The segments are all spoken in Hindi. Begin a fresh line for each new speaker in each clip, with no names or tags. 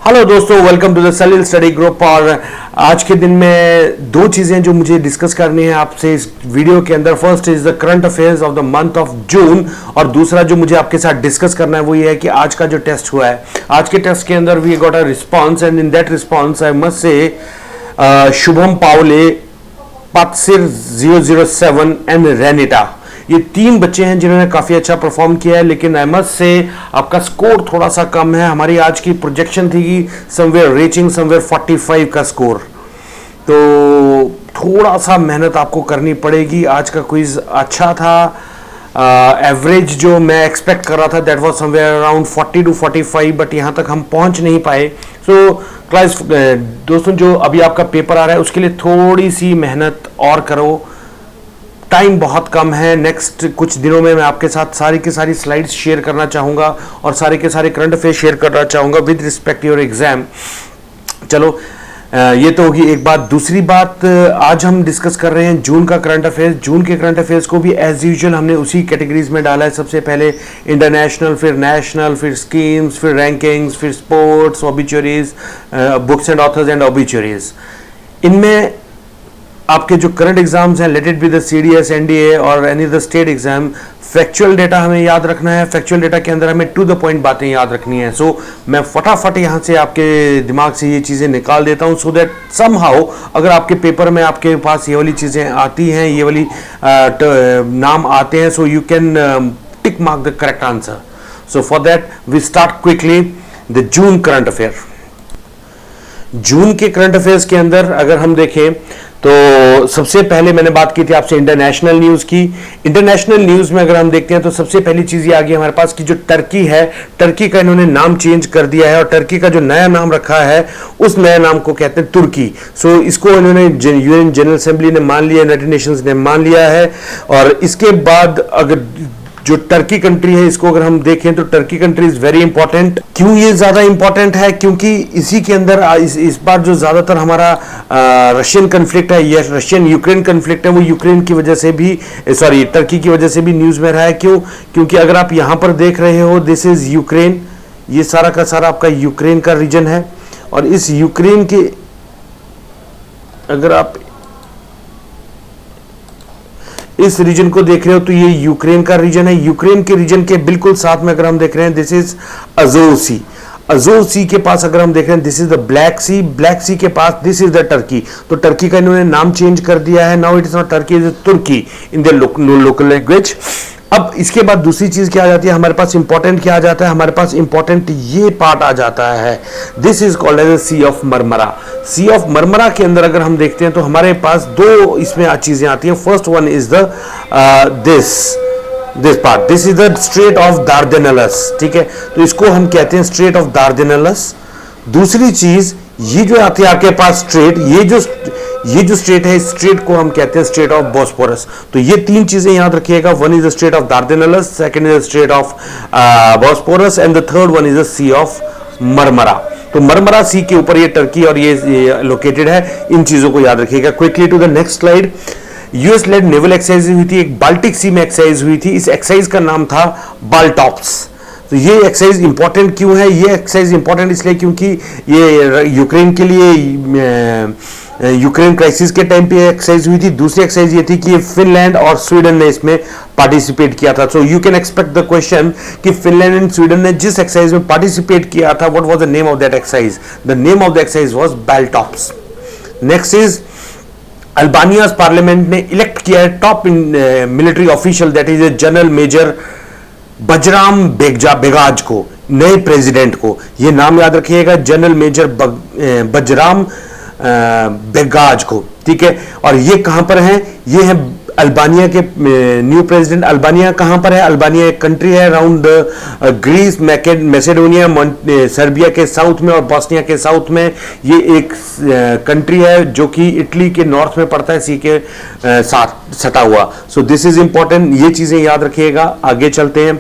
हेलो दोस्तों, welcome to the Salil study group. और आज के दिन में दो चीज़ें जो मुझे डिस्कस करनी है आपसे इस वीडियो के अंदर। First is the current affairs of the month of June, और दूसरा जो मुझे आपके साथ डिस्कस करना है वो ये है कि आज का जो टेस्ट हुआ है, आज के टेस्ट के अंदर we got a response, and in that response I must say Shubham Pawle, पात्सिर 007 एंड रेनिटा, ये तीन बच्चे हैं जिन्होंने काफ़ी अच्छा परफॉर्म किया है। लेकिन आई मस्ट से आपका स्कोर थोड़ा सा कम है। हमारी आज की प्रोजेक्शन थी कि समवेयर रीचिंग समवेयर 45 का स्कोर, तो थोड़ा सा मेहनत आपको करनी पड़ेगी। आज का क्विज अच्छा था, एवरेज जो मैं एक्सपेक्ट कर रहा था that was somewhere around 40 to 45, but यहाँ तक हम पहुँच नहीं पाए। सो क्लास दोस्तों, जो अभी आपका पेपर आ रहा है उसके लिए थोड़ी सी मेहनत और करो, टाइम बहुत कम है। नेक्स्ट कुछ दिनों में मैं आपके साथ सारी की सारी स्लाइड्स शेयर करना चाहूँगा और सारे के सारे करंट अफेयर शेयर करना चाहूँगा विद रिस्पेक्ट योर एग्जाम। चलो, ये तो होगी एक बात। दूसरी बात, आज हम डिस्कस कर रहे हैं जून का करंट अफेयर्स। जून के करंट अफेयर्स को भी एज यूजुअल हमने उसी कैटेगरीज में डाला है। सबसे पहले इंटरनेशनल, फिर नेशनल, फिर स्कीम्स, फिर रैंकिंग्स, फिर sports, obituaries, books and authors and obituaries. इनमें आपके जो करंट एग्जाम्स हैं, let it be the CDS, NDA और any the state exam, factual data हमें याद रखना है। फैक्चुअल डेटा के अंदर हमें टू द पॉइंट बातें याद रखनी है। सो मैं फटाफट यहाँ से आपके दिमाग से ये चीज़ें निकाल देता हूँ, सो दैट समहाउ अगर आपके पेपर में आपके पास ये वाली चीज़ें आती हैं, ये वाली नाम आते हैं, so you can tick mark the correct answer. So for that we start quickly the June current affair. June के करंट अफेयर्स के अंदर अगर हम देखें तो सबसे पहले मैंने बात की थी आपसे इंटरनेशनल न्यूज़ की। इंटरनेशनल न्यूज़ में अगर हम देखते हैं तो सबसे पहली चीज़ ये आ गई हमारे पास कि जो टर्की है, टर्की का इन्होंने नाम चेंज कर दिया है, और टर्की का जो नया नाम रखा है उस नए नाम को कहते हैं तुर्की। सो इसको इन्होंने यूएन जनरल असेंबली ने मान लिया, यूनाइटेड नेशंस ने मान लिया है। और इसके बाद अगर जो टर्की कंट्री है, इसको अगर हम देखें तो Turkey country is very important. क्यों ये ज्यादा इंपॉर्टेंट है? क्योंकि इसी के अंदर इस बार जो ज्यादातर हमारा रशियन कन्फ्लिक्ट है, ये रशियन यूक्रेन कन्फ्लिक्ट है, वो यूक्रेन की वजह से भी, सॉरी टर्की की वजह से भी न्यूज में रहा है। क्यों? क्योंकि अगर आप यहां पर देख रहे हो, दिस इज यूक्रेन, ये सारा का सारा आपका यूक्रेन का रीजन है। और इस यूक्रेन के अगर आप इस रीजन को देख रहे हो तो ये यूक्रेन का रीजन है। यूक्रेन के रीजन के बिल्कुल साथ में अगर हम देख रहे हैं, this is Azov sea. Azov sea के पास अगर हम देख रहे हैं, this is the Black Sea. Black Sea के पास दिस इज द टर्की। तो टर्की का इन्होंने नाम चेंज कर दिया है। Now it is not Turkey, it is Turkiye in the local language. अब इसके बाद दूसरी चीज क्या आ जाती है हमारे पास? इंपॉर्टेंट क्या आ जाता है हमारे पास? इंपॉर्टेंट ये पार्ट आ जाता है, this is called as sea of Marmara. Sea of Marmara के अंदर अगर हम देखते हैं तो हमारे पास दो इसमें चीजें आती हैं। First one is the this part, this is the strait of Dardanelles. ठीक है, तो इसको हम कहते हैं स्ट्रेट ऑफ दार्डेनलस। दूसरी चीज ये जो आती है आपके पास स्ट्रेट, ये जो स्ट्रेट है, इस स्ट्रेट को हम कहते हैं स्ट्रेट ऑफ बॉस्फोरस। तो ये तीन चीजें याद रखिएगा, one is the strait of Dardanelles, second is the strait of Bosphorus, and the third one is the sea of Marmara. तो मरमरा सी के ऊपर ये टर्की और ये लोकेटेड है। इन चीजों को याद रखिएगा। Quickly to the next slide. US led naval exercise हुई थी, एक बाल्टिक सी में एक्सरसाइज हुई थी। इस एक्सरसाइज का नाम था बाल्टॉप्स। तो ये एक्सरसाइज इंपॉर्टेंट क्यों है? ये एक्सरसाइज इंपॉर्टेंट इसलिए क्योंकि ये यूक्रेन के लिए, यूक्रेन क्राइसिस के टाइम पे एक्सरसाइज हुई थी। दूसरी एक्सरसाइज ये थी कि फिनलैंड और स्वीडन ने इसमें पार्टिसिपेट किया था। So you can expect the question कि फिनलैंड एंड स्वीडन ने जिस एक्सरसाइज में पार्टिसिपेट किया था, what was the name of that exercise? The name of the exercise was Baltops. Next is Albania parliament ने इलेक्ट किया है top military official, that is general major Bajram Begaj को, नए प्रेसिडेंट को। ये नाम याद रखिएगा, जनरल मेजर बजराम बेगाज को। ठीक है, और ये कहां पर है? ये है अल्बानिया के न्यू प्रेसिडेंट। अल्बानिया कहां पर है? अल्बानिया एक कंट्री है अराउंड ग्रीस, मैसेडोनिया, सर्बिया के साउथ में और बॉस्निया के साउथ में। ये एक कंट्री है जो कि इटली के नॉर्थ में पड़ता है, सी के साथ सटा हुआ। सो दिस इज इंपॉर्टेंट, ये चीजें याद रखिएगा। आगे चलते हैं।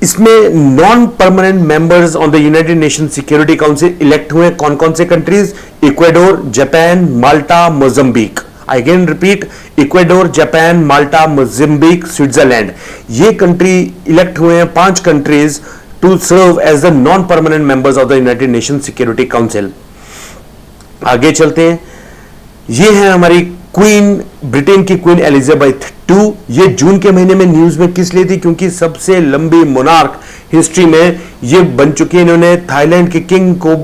इसमें non permanent members on the United nation security council elect हुए। कौन कौन से countries? Ecuador, Japan, Malta, Mozambique. I again repeat, Ecuador, Japan, Malta, Mozambique, Switzerland. ये कंट्री इलेक्ट हुए हैं। 5 countries to serve as the non-permanent members of the United Nations Security Council. आगे चलते हैं, ये है हमारी क्वीन, ब्रिटेन की क्वीन एलिजाबेथ II। ये जून के महीने में न्यूज में किस लिए थी? क्योंकि सबसे लंबी मोनार्क हिस्ट्री में ये बन चुके हैं। इन्होंने थाईलैंड के किंग को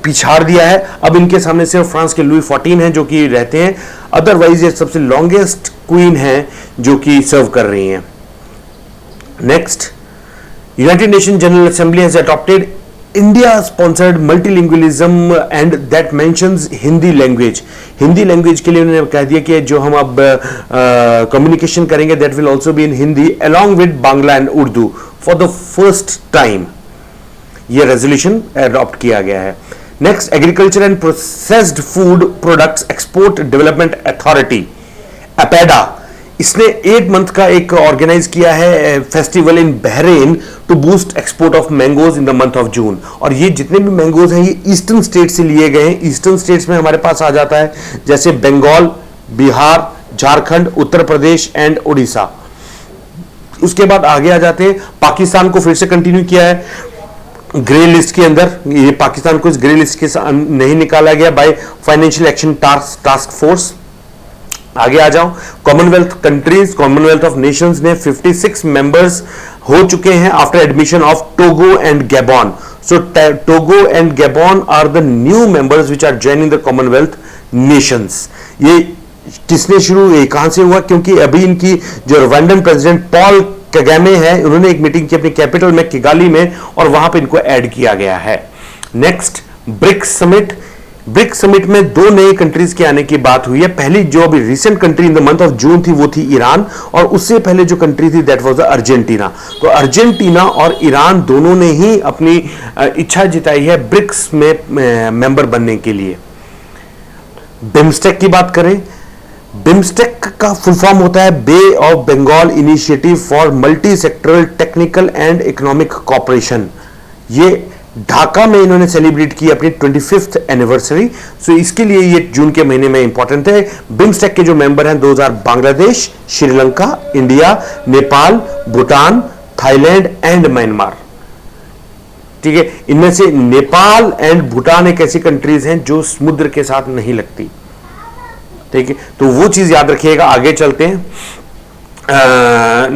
पिछाड़ दिया है। अब इनके सामने सिर्फ फ्रांस के लुई 14 हैं जो कि रहते हैं, अदरवाइज ये सबसे लॉन्गेस्ट क्वीन है जो कि सर्व कर रही हैं। Next, United nation general assembly has adopted India sponsored multilingualism and that mentions Hindi language. Hindi language के लिए उन्होंने कह दिया कि जो हम अब कम्युनिकेशन करेंगे that will also be in Hindi along with Bangla and Urdu for the first time. ये रेजोल्यूशन अडॉप्ट किया गया है। Next, agriculture and processed food products export development authority APEDA, इसने 8 मंथ का एक ऑर्गेनाइज किया है festival in Bahrain to boost export of mangoes in the month of June. और ये जितने भी मैंगोज हैं ये ईस्टर्न स्टेट से लिए गए हैं। ईस्टर्न स्टेट्स में हमारे पास आ जाता है जैसे बंगाल, बिहार, झारखंड, उत्तर प्रदेश एंड उड़ीसा। उसके बाद आगे आ जाते हैं, पाकिस्तान को फिर से कंटिन्यू किया है ग्रे लिस्ट के अंदर। ये पाकिस्तान को इस ग्रे लिस्ट के नहीं निकाला गया by financial action task force. आगे आ जाओ, Commonwealth countries, Commonwealth of nations ने 56 मेंबर्स हो चुके हैं after admission of Togo and Gabon. So Togo and Gabon are the new members which are joining the Commonwealth nations. ये किसने शुरू, कहां से हुआ? क्योंकि अभी इनकी जो रवांडन प्रेसिडेंट पॉल कगामे है, उन्होंने एक मीटिंग की अपनी कैपिटल में किगाली में, और वहां पे इनको ऐड किया गया है। Next, BRICS summit. BRICS summit में 2 नए कंट्रीज के आने की बात हुई है। पहली जो अभी recent country in the month of जून थी वो थी ईरान, और उससे पहले जो कंट्री थी दैट वाज द अर्जेंटीना। तो अर्जेंटीना और ईरान दोनों ने ही अपनी इच्छा जताई है ब्रिक्स में मेंबर बनने के लिए। बिम्स्टेक की बात करें, बिम्स्टेक का फुल फॉर्म होता है Bay of Bengal initiative for multi sectoral technical and economic cooperation. ये ढाका में इन्होंने सेलिब्रेट की अपनी 25th एनिवर्सरी। सो इसके लिए ये जून के महीने में इंपॉर्टेंट है। बिम्स्टेक के जो मेंबर हैं 2000 Bangladesh, Sri Lanka, India, Nepal, Bhutan, Thailand and Myanmar. ठीक है, इनमें से नेपाल एंड भूटान एक ऐसी कंट्रीज हैं जो समुद्र के साथ नहीं लगती। ठीक है, तो वो चीज याद रखिएगा। आगे चलते हैं,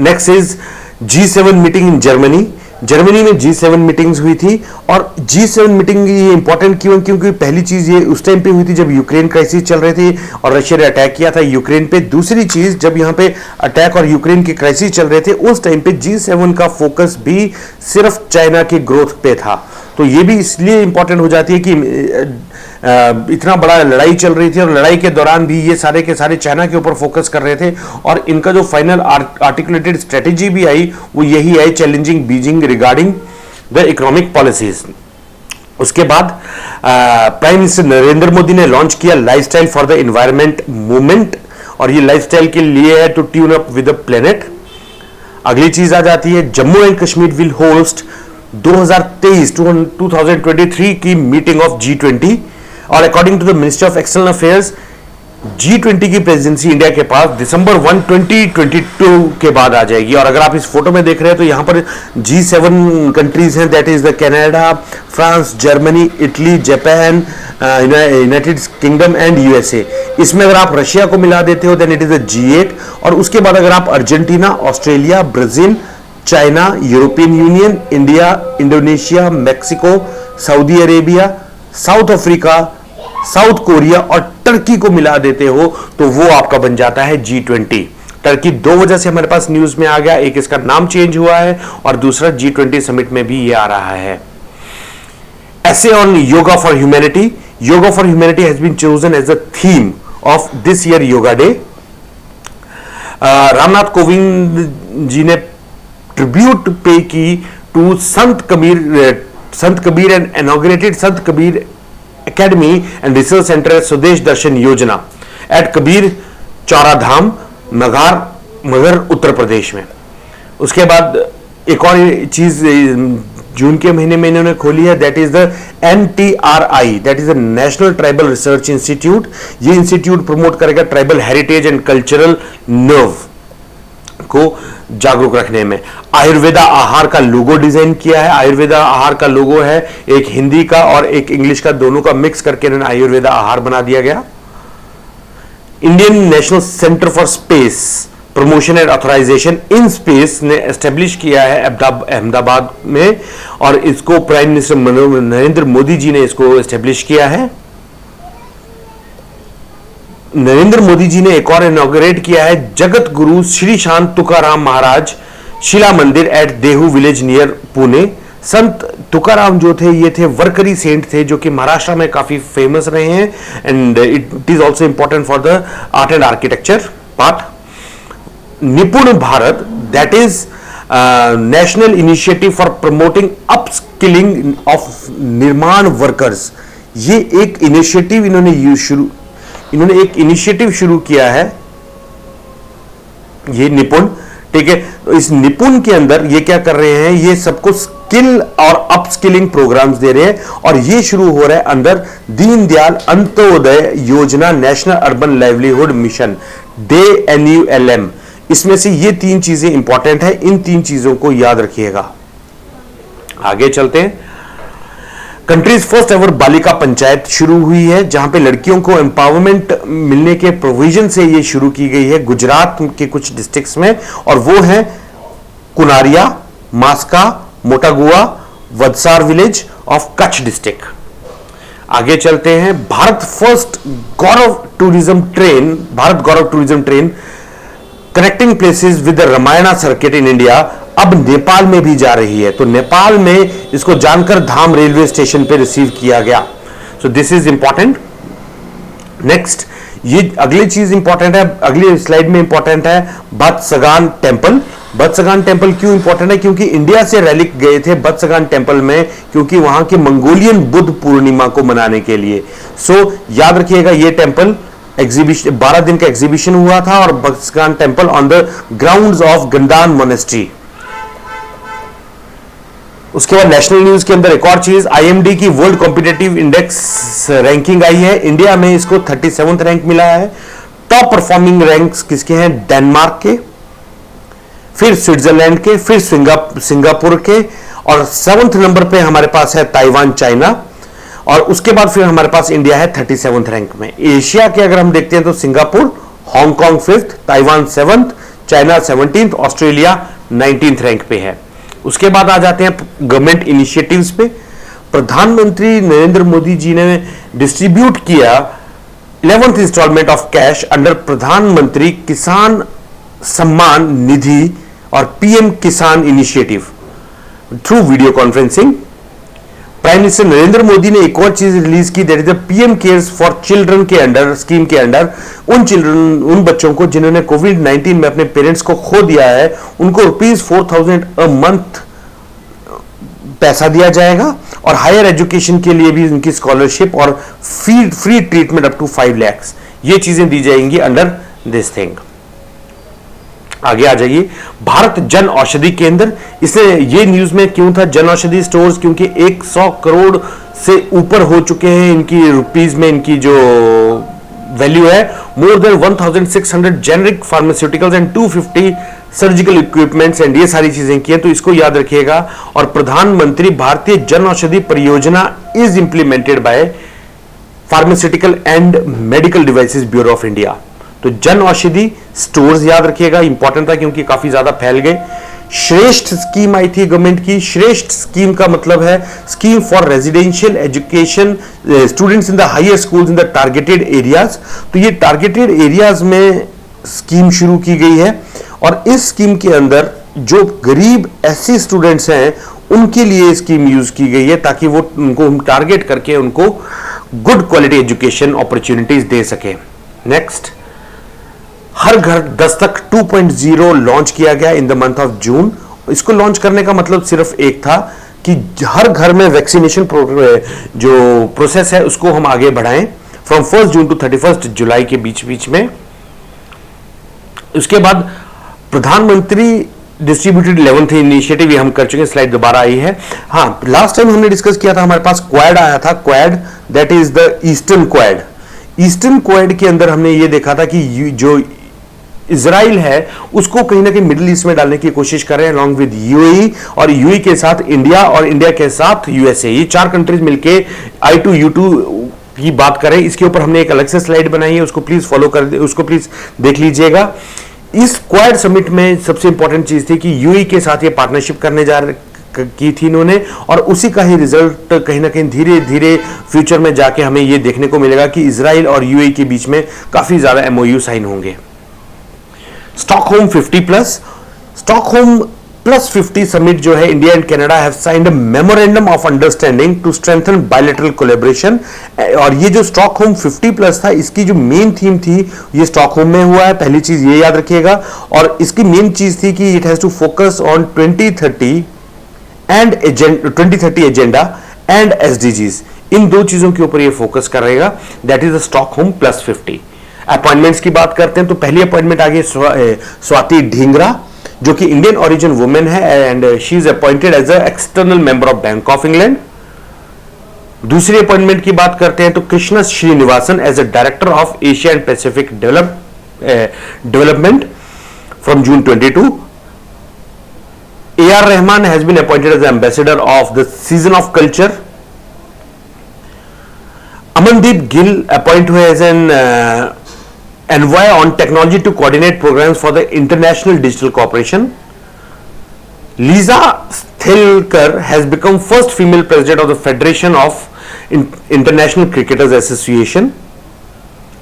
next is G7 meeting in Germany. Germany में G7 मीटिंग्स हुई थी, और G7 मीटिंग ये इंपॉर्टेंट क्यों? क्योंकि पहली चीज ये उस टाइम पे हुई थी जब यूक्रेन क्राइसिस चल रही थी और रशिया ने अटैक किया था यूक्रेन पे। दूसरी चीज, जब यहाँ पे अटैक और यूक्रेन के क्राइसिस चल रहे थे उस टाइम पे G7 का फोकस भी सिर्फ चाइना के ग्रोथ पे था। तो ये भी इसलिए इंपॉर्टेंट हो जाती है कि इतना बड़ा लड़ाई चल रही थी और लड़ाई के दौरान भी ये सारे के सारे चाइना के ऊपर फोकस कर रहे थे, और इनका जो फाइनल आर्टिकुलेटेड स्ट्रेटेजी भी आई वो यही आई, challenging Beijing regarding the economic policies. उसके बाद प्राइम मिनिस्टर नरेंद्र मोदी ने लॉन्च किया lifestyle for the environment movement, और ये लाइफस्टाइल के लिए है to tune up with the planet. अगली चीज आ जाती है, Jammu and Kashmir will host 2023 की मीटिंग ऑफ G20, और according to the ministry of external affairs G20 की प्रेसिडेंसी इंडिया के पास दिसंबर 1, 2022 के बाद आ जाएगी। और अगर आप इस फोटो में देख रहे हैं तो यहां पर G7 कंट्रीज हैं, that is the Canada, France, Germany, Italy, Japan, United kingdom and USA। इसमें अगर आप रशिया को मिला देते हो then it is the G8, और उसके बाद अगर आप Argentina, Australia, Brazil, China, European union, India, Indonesia, Mexico, Saudi Arabia, south Africa, south Korea और टर्की को मिला देते हो तो वो आपका बन जाता है G20। टर्की 2 वजह से हमारे पास न्यूज में आ गया, एक इसका नाम चेंज हुआ है और दूसरा G20 समिट में भी ये आ रहा है। ऐसे on yoga for humanity. Yoga for humanity has been chosen as the theme of this year yoga day. Ramnath Kovind ji ने ट्रिब्यूट पे की to Sant Kabir and inaugurated Sant Kabir academy and research centre स्वदेश दर्शन योजना एट कबीर चौरा धाम, मगर उत्तर प्रदेश में। उसके बाद एक और चीज जून के महीने में इन्होंने खोली है, that is the NTRI, that is the national tribal research institute. ये इंस्टीट्यूट प्रमोट करेगा tribal heritage and cultural nerve. को जागरूक रखने में। आयुर्वेदा आहार का लोगो डिजाइन किया है। आयुर्वेदा आहार का लोगो है एक हिंदी का और एक इंग्लिश का, दोनों का मिक्स करके इन्होंने आयुर्वेदा आहार बना दिया गया। Indian national centre for space promotion and authorisation in space ने एस्टेब्लिश किया है अहमदाबाद में, और इसको प्राइम मिनिस्टर नरेंद्र मोदी जी ने इसको एस्टेब्लिश किया है। नरेंद्र मोदी जी ने एक और इनॉग्रेट किया है जगत गुरु श्री शांत Tukaram Maharaj Shila Mandir at Dehu village near Pune. Sant Tukaram जो थे ये थे वरकरी सेंट थे जो कि महाराष्ट्र में काफी फेमस रहे हैं, and it is also important for the art and architecture part. Nipun Bharat that is national initiative for promoting upskilling of Nirman workers. ये एक इनिशिएटिव इन्होंने एक इनिशिएटिव शुरू किया है, ये निपुण, ठीक है। तो इस निपुण के अंदर ये क्या कर रहे हैं, ये सबको स्किल और अपस्किलिंग प्रोग्राम्स दे रहे हैं, और ये शुरू हो रहा है अंदर दीनदयाल अंत्योदय योजना national urban livelihood mission DNULM। इसमें से ये 3 चीजें इंपॉर्टेंट है, इन 3 चीजों को याद रखिएगा। आगे चलते हैं। कंट्रीज फर्स्ट एवर बालिका पंचायत शुरू हुई है, जहां पे लड़कियों को एम्पावरमेंट मिलने के प्रोविजन से ये शुरू की गई है गुजरात के कुछ डिस्ट्रिक्ट्स में, और वो है कुनारिया, मास्का, मोटागुआ, Vadsar village of Kutch district. आगे चलते हैं। Bharat Gaurav tourism train connecting places with the Ramayana circuit in India अब नेपाल में भी जा रही है। तो नेपाल में इसको जानकर धाम रेलवे स्टेशन पे रिसीव किया गया। सो दिस इज इंपॉर्टेंट। नेक्स्ट, ये अगली चीज इंपॉर्टेंट है, अगली स्लाइड में इंपॉर्टेंट है बत्सगान टेम्पल। बत्सगान टेम्पल क्यों इंपॉर्टेंट है? क्योंकि इंडिया से रैलिक गए थे बत्सगान टेम्पल में, क्योंकि वहां के मंगोलियन बुद्ध पूर्णिमा को मनाने के लिए। सो याद रखिएगा, ये टेम्पल एग्जीबिशन 12 दिन का एग्जीबिशन हुआ था, और Batsagaan temple on the grounds of Gandan monastery. उसके बाद नेशनल न्यूज के अंदर एक और चीज, IMD की वर्ल्ड कॉम्पिटिटिव इंडेक्स रैंकिंग आई है। इंडिया में इसको 37th रैंक मिला है। टॉप परफॉर्मिंग रैंक्स किसके हैं? डेनमार्क के, फिर स्विट्जरलैंड के, फिर सिंगापुर के, और 7th नंबर पे हमारे पास है ताइवान, चाइना, और उसके बाद फिर हमारे पास इंडिया है 37th रैंक में। एशिया के अगर हम देखते हैं तो Singapore, Hong Kong 5th, Taiwan 7th, China 17th, Australia 19th rank पे है। उसके बाद आ जाते हैं गवर्नमेंट इनिशिएटिव्स पे। प्रधानमंत्री नरेंद्र मोदी जी ने डिस्ट्रीब्यूट किया 11th instalment of cash under प्रधानमंत्री किसान सम्मान निधि और PM किसान initiative through video conferencing. Prime minister Narendra Modi ने एक और चीज रिलीज की, that is the PM cares for children के अंडर, स्कीम के अंडर उन बच्चों को जिन्होंने कोविड-19 में अपने पेरेंट्स को खो दिया है, उनको ₹4,000 अ मंथ पैसा दिया जाएगा, और हायर एजुकेशन के लिए भी उनकी स्कॉलरशिप और free treatment up to 5 lakhs, ये चीजें दी जाएंगी अंडर दिस थिंग। आगे आ जाइए। भारत जन औषधि केंद्र, इसे ये न्यूज में क्यों था जन औषधि स्टोर्स? क्योंकि 100 करोड़ से ऊपर हो चुके हैं इनकी रुपीज में, इनकी जो वैल्यू है। More than 1600 generic pharmaceuticals and 250 surgical equipments, and ये सारी चीजें की हैं, तो इसको याद रखिएगा। और प्रधानमंत्री भारतीय जन औषधि परियोजना is implemented bye pharmaceutical and medical devices bureau of India. तो जन औषधि स्टोर्स याद रखिएगा, इंपॉर्टेंट था क्योंकि काफी ज्यादा फैल गए। श्रेष्ठ स्कीम आई थी गवर्नमेंट की। श्रेष्ठ स्कीम का मतलब है scheme for residential education students in the higher schools in the targeted areas. तो ये टारगेटेड एरियाज में स्कीम शुरू की गई है, और इस स्कीम के अंदर जो गरीब SC स्टूडेंट्स हैं उनके लिए स्कीम यूज की गई है, ताकि वो उनको हम टारगेट करके उनको गुड क्वालिटी एजुकेशन अपॉर्चुनिटीज दे सके। नेक्स्ट, हर घर दस्तक 2.0 लॉन्च किया गया इन द मंथ ऑफ जून। इसको लॉन्च करने का मतलब सिर्फ एक था कि हर घर में वैक्सीनेशन जो प्रोसेस है उसको हम आगे बढ़ाएं फ्रॉम 1 जून टू 31 जुलाई के बीच में। उसके बाद प्रधानमंत्री डिस्ट्रीब्यूटेड 11th इनिशिएटिव, ये हम कर चुके हैं, स्लाइड दोबारा आई है। हाँ, लास्ट टाइम हमने डिस्कस किया था, हमारे पास क्वाड आया था, quad that is the eastern quad. Eastern quad के अंदर हमने ये देखा था कि जो इजराइल है उसको कहीं ना कहीं मिडिल ईस्ट में डालने की कोशिश कर रहे हैं अलॉन्ग विद यूएई, और यूएई के साथ इंडिया और इंडिया के साथ यूएसए, ये 4 कंट्रीज मिलके I2U2 की बात करें। इसके ऊपर हमने एक अलग से स्लाइड बनाई है, उसको प्लीज फॉलो कर, उसको प्लीज देख लीजिएगा। इस क्वाड समिट में सबसे इंपॉर्टेंट चीज थी कि यूएई के साथ ये पार्टनरशिप करने जा रहे की थी इन्होंने, और उसी का ही रिजल्ट कहीं ना कहीं धीरे धीरे फ्यूचर में जाके हमें ये देखने को मिलेगा कि इजराइल और यूएई के बीच में काफी ज्यादा MOU साइन होंगे। स्टॉकहोम 50+, स्टॉकहोम +50 समिट जो है, India and Canada have signed a memorandum of understanding to strengthen bilateral collaboration. और ये जो स्टॉकहोम 50+ था, इसकी जो मेन थीम थी ये स्टॉकहोम में हुआ है, पहली चीज ये याद रखिएगा। और इसकी मेन चीज थी कि it has to focus on 2030 agenda and SDGs, इन 2 चीजों के ऊपर ये फोकस करेगा। That is the Stockholm +50। Appointments की बात करते हैं तो पहली अपॉइंटमेंट आ गई स्वाति ढींगरा, जो कि इंडियन ओरिजिन वुमेन है, and she is appointed as a external member of Bank of England. दूसरी अपॉइंटमेंट की बात करते हैं तो Krishna Srinivasan as a director of Asia and Pacific development from June 22। A.R. Rahman has been appointed as the ambassador of the Season of Culture. Amandeep Gill appointed हुए as an envoy on technology to coordinate programs for the International Digital Cooperation. Lisa Sthelkar has become first female president of the Federation of International Cricketers Association.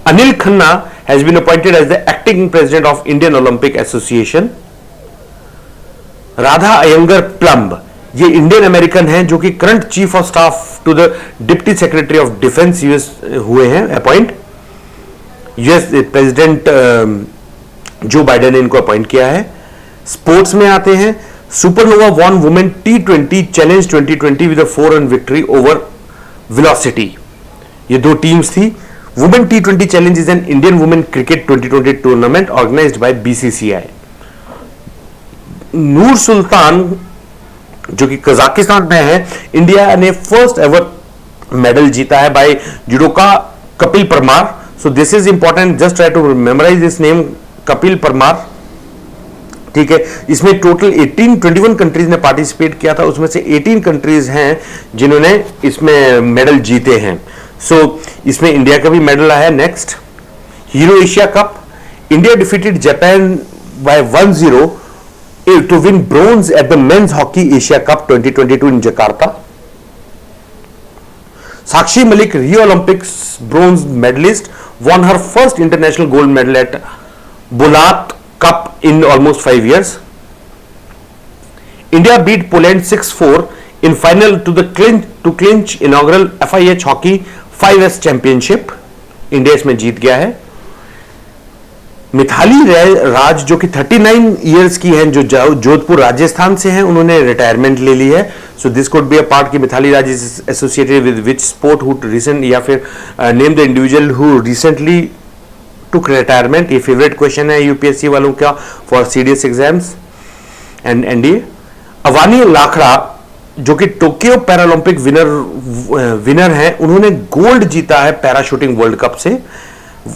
Anil Khanna has been appointed as the acting president of Indian Olympic Association. Radha Iyengar Plumb, ये इंडियन अमेरिकन हैं जो कि current chief of staff to the deputy secretary of defence US हुए हैं appoint. US president Joe Biden ने इनको अपॉइंट किया है। स्पोर्ट्स में आते हैं, Supernova won women T20 challenge 2020 with a 4-run victory over Velocity. ये 2 टीम्स थी। Women T20 challenge is an Indian women cricket 2020 tournament organised by BCCI। नूर सुल्तान जो कि कजाकिस्तान में है, इंडिया ने फर्स्ट एवर मेडल जीता है by judoka Kapil Parmar. So this is important, just try to memorise this name, Kapil Parmar. ठीक है, इसमें टोटल 21 कंट्रीज ने पार्टिसिपेट किया था, उसमें से 18 कंट्रीज हैं जिन्होंने इसमें मेडल जीते हैं। सो इसमें इंडिया का भी मेडल आया। Next, Hero Asia cup, India defeated Japan by 1-0 to win bronze at the men's hockey Asia Cup 2022 in Jakarta. Sakshi Malik, Rio Olympics bronze medalist, won her first international gold medal at Bulat Cup in almost 5 years. India beat Poland 6-4 in final to clinch inaugural FIH Hockey 5S Championship. India इसमें जीत गया है। मिथाली राज जो कि 39 इयर्स की हैं, जो जोधपुर राजस्थान से हैं, उन्होंने रिटायरमेंट ले ली है। So this could be a part कि Mithali Raj is associated with which sport who recent, या फिर name the individual who recently took retirement. ये फेवरेट क्वेश्चन है यूपीएससी वालों का for CDS exams and NDA. Avani Lekhara जो कि टोक्यो पैरालंपिक विनर हैं, उन्होंने गोल्ड जीता है पैराशूटिंग वर्ल्ड कप से,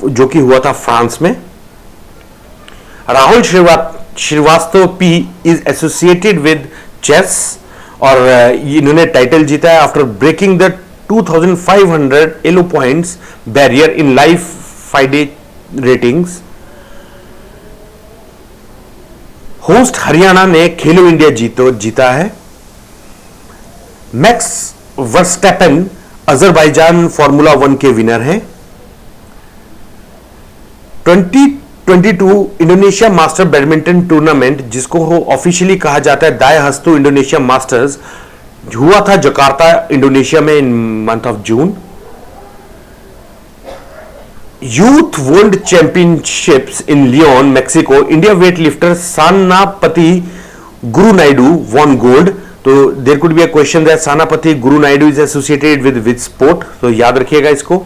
जो कि हुआ था फ्रांस में। Rahul Srivastava P is associated with chess, और इन्होंने टाइटल जीता है after breaking the 2500 Elo points barrier in live FIDE ratings. Host Haryana ने खेलो इंडिया जीता है। मैक्स वर्स्टैपेन अजरबैजान फार्मूला 1 के विनर हैं। 2022 इंडोनेशिया मास्टर बैडमिंटन टूर्नामेंट, जिसको ऑफिशियली कहा जाता है दाय हस्तु इंडोनेशिया मास्टर्स, हुआ था जकार्ता इंडोनेशिया में in month of June. Youth world championships in Leon Mexico, India weight lifter Sanapati Guru Naidu won gold. तो there could be a question that Sanapati Guru Naidu is associated with which sport, तो याद रखिएगा इसको।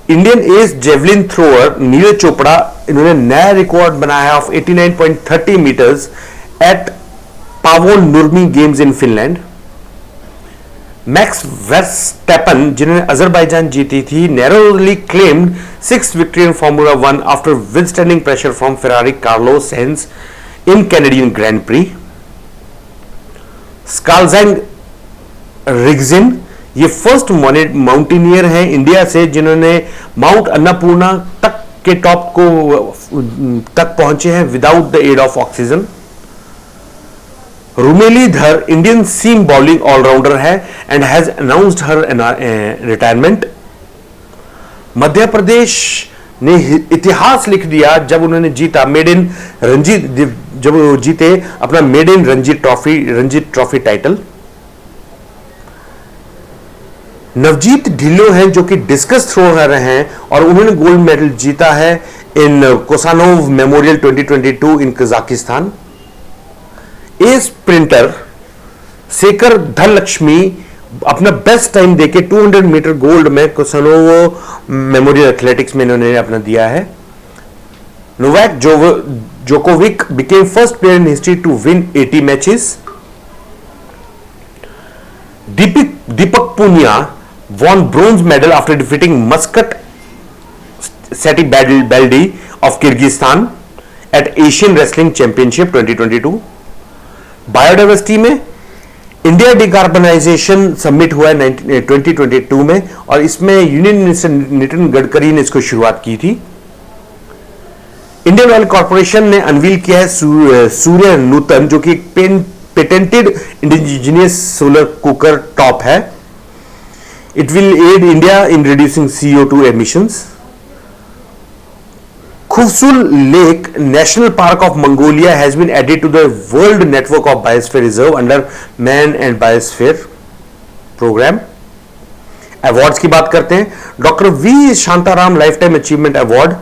Indian ace javelin thrower Neeraj Chopra, इन्होंने नया रिकॉर्ड बनाया of 89.30 meters at Paavo Nurmi games in Finland. Max Verstappen जिन्होंने अजरबैजान जीती थी, नैरोली claimed 6th victory in formula 1 after withstanding pressure from Ferrari Carlos Sainz in Canadian grand prix. Skalzang Rigzin ये फर्स्ट माउंटेनियर हैं इंडिया से जिन्होंने माउंट अन्नपूर्णा तक के टॉप को तक पहुंचे हैं without the add of oxygen. रुमेलीधर Indian seam bowling allrounder है and has announced her retirement. Madhya Pradesh ने इतिहास लिख दिया जब उन्होंने जीता मेड इन रणजी, जब वो जीते अपना made in Ranji trophy title. Navjeet Dhillon हैं जो कि डिस्कस थ्रो कर रहे हैं और उन्होंने गोल्ड मेडल जीता है in Kosanov memorial 2022 in Kazakhstan. A sprinter Sekar Dhanalakshmi अपना बेस्ट टाइम देके 200 मीटर गोल्ड में कोसानोव मेमोरियल एथलेटिक्स में इन्होंने अपना दिया है। Novak Djokovic became first player in history to win 80 matches. Deepak Punia won bronze medal after defeating Muscat Seti-Baldi of Kyrgyzstan at Asian Wrestling Championship 2022। Biodiversity में इंडिया डिकार्बनाइजेशन समिट हुआ है 2022 में और इसमें यूनियन मिनिस्टर नितिन गडकरी ने इसको शुरुआत की थी। इंडियन ऑयल कॉर्पोरेशन ने अनवील किया है सूर्य नूतन जो कि patented indigenous solar cooker top है। It will aid India in reducing CO2 emissions. Khufsul Lake National Park of Mongolia has been added to the World Network of Biosphere Reserve under Man and Biosphere Program. Awards की बात करते हैं। Doctor V Shantaram lifetime achievement award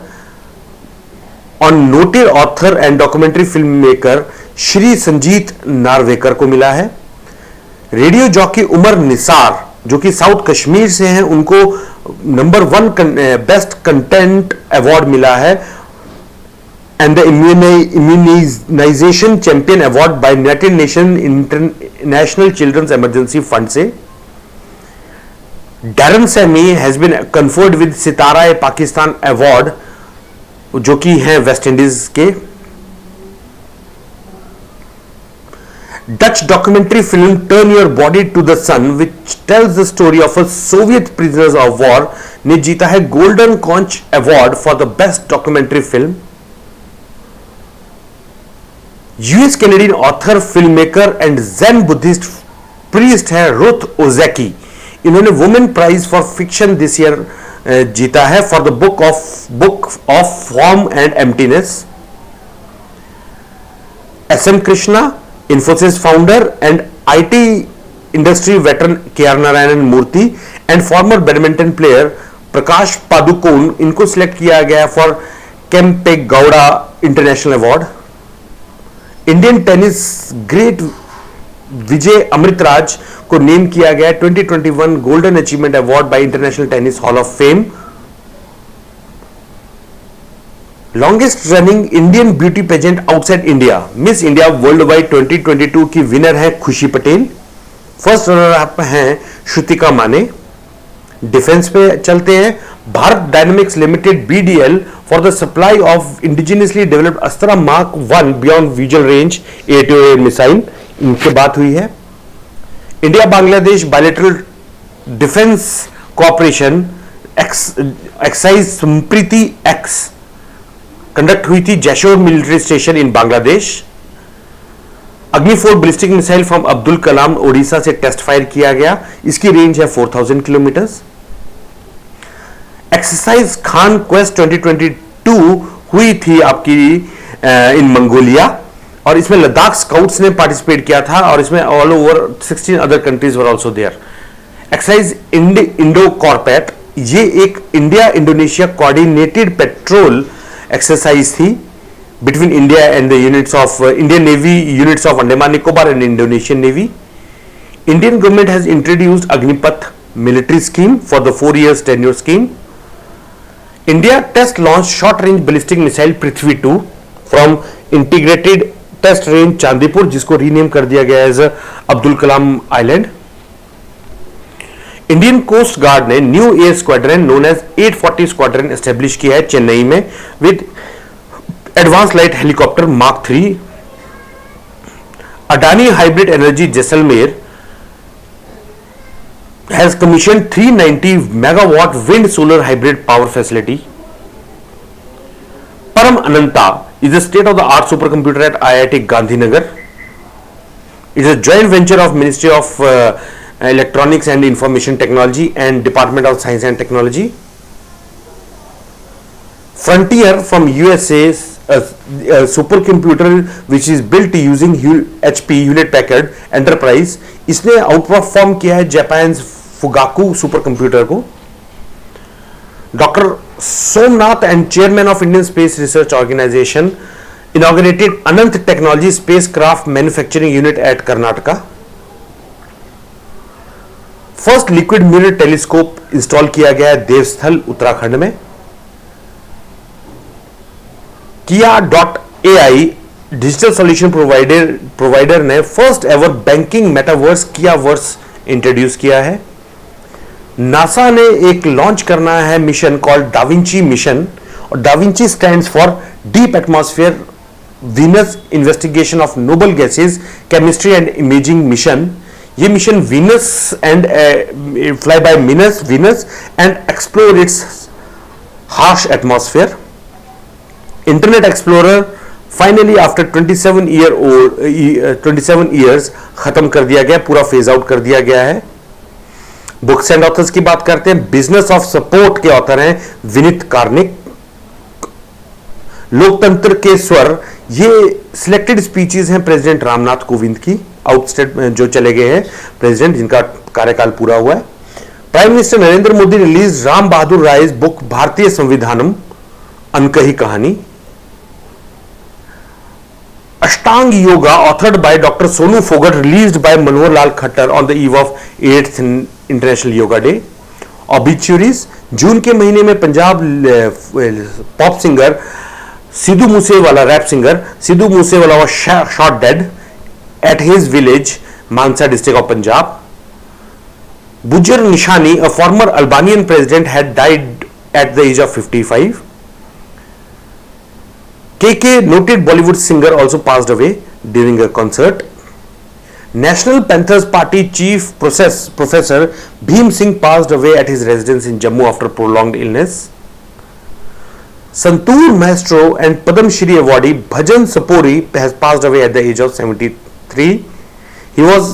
on noted author and documentary film maker Shri Sanjit Narvekar को मिला है। रेडियो जॉकी उमर निसार जो कि साउथ कश्मीर से हैं उनको नंबर 1 बेस्ट कंटेंट अवार्ड मिला है and the immunization champion award by United Nation international children's emergency fund से। Darren Sammy has been conferred with Sitara e Pakistan award जो कि हैं वेस्ट इंडीज के। Dutch documentary film Turn Your Body to the Sun which tells the story of a Soviet prisoners of war ने जीता है golden conch award for the best documentary film. US Canadian author film maker and Zen Buddhist priest है रुथ ओज़ेकी। इन्होंने women prize for fiction this year जीता है for the book of form and emptiness. S M Krishna Infosys founder and IT industry veteran KR Narayanan Murthy and former badminton player Prakash Padukone इनको सिलेक्ट किया गया for Kempegowda international award. Indian tennis great Vijay Amritraj को नेम किया गया 2021 golden achievement award by international tennis hall of fame. Longest running Indian beauty pageant outside India miss India world wide 2022 की विनर है खुशी पटेल। फर्स्ट रनर अप हैं श्रुतिका माने। डिफेंस पे चलते हैं। Bharat dynamics limited BDL for the supply of indigenously developed अस्त्रा mark 1 beyond visual range air missile इनकी बात हुई है। India Bangladesh bilateral defence cooperation excise Sampriti x conduct हुई थी जैशोर मिलिट्री स्टेशन इन बांग्लादेश। अग्नि 4 ballistic missile from Abdul Kalam Odisha से टेस्ट फायर किया गया। इसकी रेंज है 4000 किलोमीटर। एक्सरसाइज खान क्वेस्ट 2022 हुई थी आपकी इन मंगोलिया और इसमें लद्दाख स्काउट्स ने पार्टिसिपेट किया था और इसमें all over 16 other countries were also there. Exercise Indo Corpat ये एक India Indonesia coordinated patrol exercise थी between India and the units of Indian navy units of Andaman Nicobar and Indonesian navy. Indian government has introduced Agnipath military scheme for the 4 years tenure scheme. India test launch short range ballistic missile Prithvi 2 from integrated test range Chandipur जिसको रीनेम कर दिया गया as Abdul Kalam island. Indian coast guard ने new air squadron known as 840 squadron establish किया है चेन्नई में with advance light helicopter mark 3। Adani hybrid energy Jaisalmer has commissioned 390 megawatt wind solar hybrid power facility. Param Ananta is a state-of-the-art supercomputer at IIT Gandhinagar. It is a joint venture of Ministry of Electronics and Information Technology and Department of Science and Technology. Frontier from USA, a supercomputer which is built using HP Hewlett Packard Enterprise, इसने आउटपरफॉर्म किया है जापान फुगाकू सुपर कंप्यूटर को। Doctor Somnath and chairman of Indian space research organisation inaugurated Anant technology space craft manufacturing unit at Karnataka. First liquid mirror telescope install किया गया है देवस्थल उत्तराखंड में। Kia.ai डिजिटल सॉल्यूशन प्रोवाइडर ने first ever banking metaverse Kiaverse introduce किया है। नासा ने एक लॉन्च करना है मिशन कॉल्ड डाविंची मिशन, और DaVinci stands for deep atmosphere Venus investigation of noble gases chemistry and imaging mission. ये mission Venus and fly by Venus and explore its harsh atmosphere. Internet Explorer finally after 27 years खत्म कर दिया गया, पूरा फेज आउट कर दिया गया है। बुक्स एंड ऑथर्स की बात करते हैं। बिजनेस ऑफ सपोर्ट के ऑथर हैं विनीत कार्निक। लोकतंत्र के स्वर, ये सिलेक्टेड स्पीचेस हैं प्रेसिडेंट रामनाथ कोविंद की, आउटस्टेट जो चले गए हैं प्रेसिडेंट जिनका कार्यकाल पूरा हुआ है। Prime minister Narendra Modi release Ram Bahadur Rai book Bharatiya Samvidhanam अनकही कहानी। Ashtang Yoga, authored by Dr. Sonu Fogart, released by Manohar Lal Khattar on the eve of 8th International Yoga Day. Obituaries, जून के महीने में Punjab pop singer Sidhu Moosewala, rap singer Sidhu Moosewala was shot dead at his village Mansa district of Punjab. Bujar Nishani, a former Albanian president, had died at the age of 55. KK, noted Bollywood singer, also passed away during a concert. National Panthers Party chief Professor Bhim Singh passed away at his residence in Jammu after prolonged illness. Santoor maestro and Padam Shri awardee Bhajan Sapori has passed away at the age of 73. He was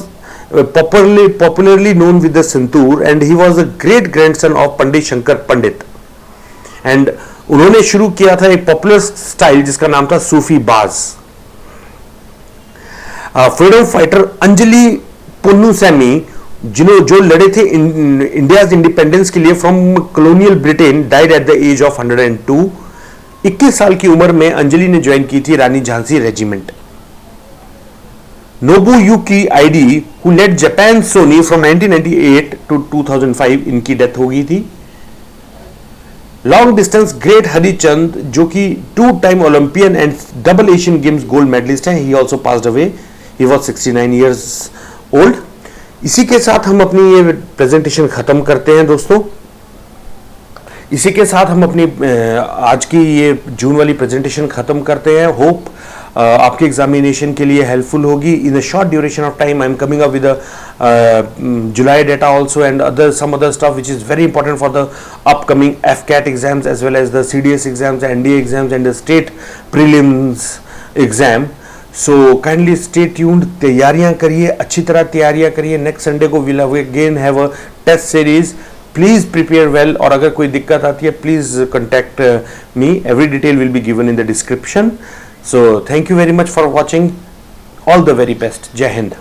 popularly known with the Santoor, and he was a great grandson of Pandit Shankar Pandit. And उन्होंने शुरू किया था एक पॉपुलर स्टाइल जिसका नाम था सूफी बाज। फ्रीडम फाइटर अंजलि पोन्नुसैमी, जो लड़े थे इंडिया इंडिपेंडेंस के लिए from colonial Britain, died at the age of 102। 21 साल की उम्र में अंजलि ने ज्वाइन की थी Rani Jhansi regiment. Nobuyuki Idei, who led Japan Sony from 1998 to 2005, इनकी डेथ हो गई थी। लॉन्ग डिस्टेंस ग्रेट हरिचंद, जो कि 2-time Olympian and double Asian games gold medalist हैं, he also passed away, he was 69 years old. इसी के साथ हम अपनी ये प्रेजेंटेशन खत्म करते हैं दोस्तों। इसी के साथ हम अपनी आज की ये जून वाली प्रेजेंटेशन खत्म करते हैं। होप आपके एग्जामिनेशन के लिए हेल्पफुल होगी। In a short duration of time I am coming up with July data also and some other stuff which is very important for the upcoming FCAT exams as well as the CDS exams, NDA exams and the state prelims exam. So kindly stay tuned, तैयारियां करिए, अच्छी तरह तैयारियां करिए। नेक्स्ट संडे को we'll again have a test series. Please prepare well, और अगर कोई दिक्कत आती है please contact me. Every detail will be given in the description. So thank you very much for watching. All the very best. Jai Hind.